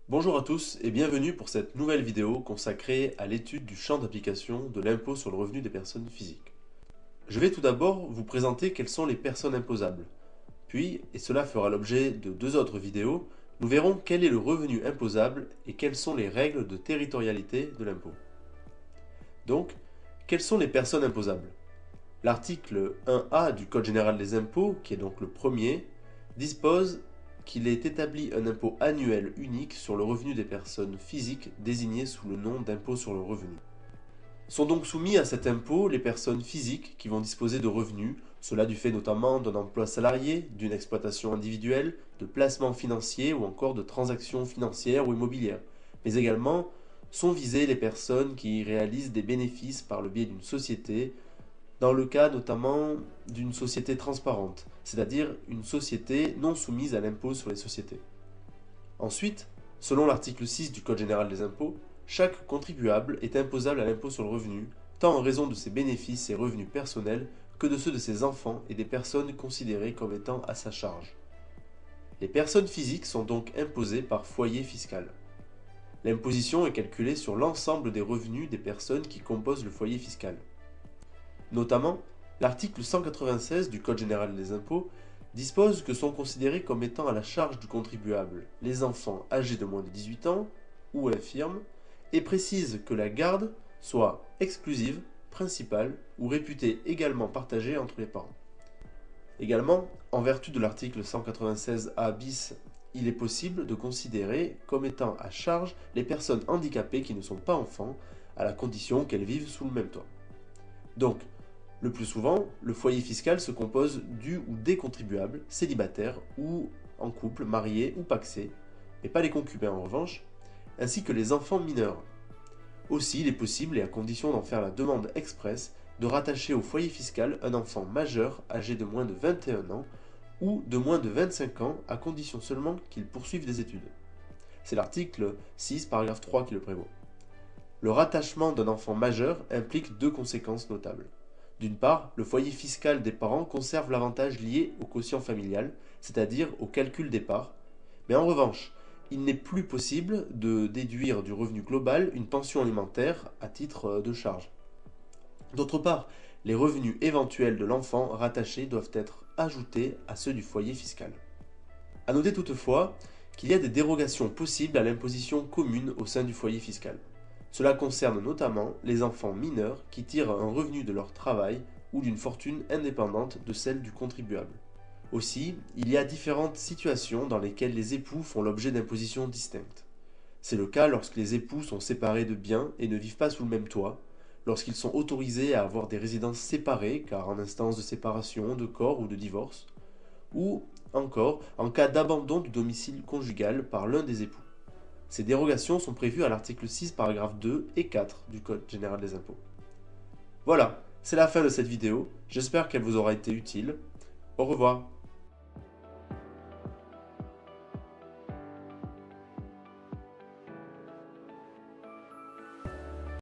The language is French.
Bonjour à tous et bienvenue pour cette nouvelle vidéo consacrée à l'étude du champ d'application de l'impôt sur le revenu des personnes physiques. Je vais tout d'abord vous présenter quelles sont les personnes imposables. Puis, et cela fera l'objet de deux autres vidéos, nous verrons quel est le revenu imposable et quelles sont les règles de territorialité de l'impôt. Donc, quelles sont les personnes imposables? L'article 1A du Code général des impôts, qui est donc le premier, dispose qu'il est établi un impôt annuel unique sur le revenu des personnes physiques désignées sous le nom d'impôt sur le revenu. Sont donc soumis à cet impôt les personnes physiques qui vont disposer de revenus, cela du fait notamment d'un emploi salarié, d'une exploitation individuelle, de placements financiers ou encore de transactions financières ou immobilières, mais également sont visées les personnes qui réalisent des bénéfices par le biais d'une société, dans le cas notamment d'une société transparente, c'est-à-dire une société non soumise à l'impôt sur les sociétés. Ensuite, selon l'article 6 du Code général des impôts, chaque contribuable est imposable à l'impôt sur le revenu, tant en raison de ses bénéfices et revenus personnels que de ceux de ses enfants et des personnes considérées comme étant à sa charge. Les personnes physiques sont donc imposées par foyer fiscal. L'imposition est calculée sur l'ensemble des revenus des personnes qui composent le foyer fiscal. Notamment, l'article 196 du Code général des impôts dispose que sont considérés comme étant à la charge du contribuable les enfants âgés de moins de 18 ans ou infirmes et précise que la garde soit exclusive, principale ou réputée également partagée entre les parents. Également, en vertu de l'article 196A bis, il est possible de considérer comme étant à charge les personnes handicapées qui ne sont pas enfants, à la condition qu'elles vivent sous le même toit. Donc, le plus souvent, le foyer fiscal se compose du ou des contribuables, célibataires ou en couple, mariés ou pacsés, mais pas les concubins en revanche, ainsi que les enfants mineurs. Aussi, il est possible, et à condition d'en faire la demande expresse, de rattacher au foyer fiscal un enfant majeur âgé de moins de 21 ans ou de moins de 25 ans, à condition seulement qu'il poursuive des études. C'est l'article 6, paragraphe 3 qui le prévaut. Le rattachement d'un enfant majeur implique deux conséquences notables. D'une part, le foyer fiscal des parents conserve l'avantage lié au quotient familial, c'est-à-dire au calcul des parts, mais en revanche, il n'est plus possible de déduire du revenu global une pension alimentaire à titre de charge. D'autre part, les revenus éventuels de l'enfant rattaché doivent être ajoutés à ceux du foyer fiscal. A noter toutefois qu'il y a des dérogations possibles à l'imposition commune au sein du foyer fiscal. Cela concerne notamment les enfants mineurs qui tirent un revenu de leur travail ou d'une fortune indépendante de celle du contribuable. Aussi, il y a différentes situations dans lesquelles les époux font l'objet d'impositions distinctes. C'est le cas lorsque les époux sont séparés de biens et ne vivent pas sous le même toit, lorsqu'ils sont autorisés à avoir des résidences séparées car en instance de séparation, de corps ou de divorce, ou encore en cas d'abandon du domicile conjugal par l'un des époux. Ces dérogations sont prévues à l'article 6, paragraphes 2 et 4 du Code général des impôts. Voilà, c'est la fin de cette vidéo, j'espère qu'elle vous aura été utile. Au revoir.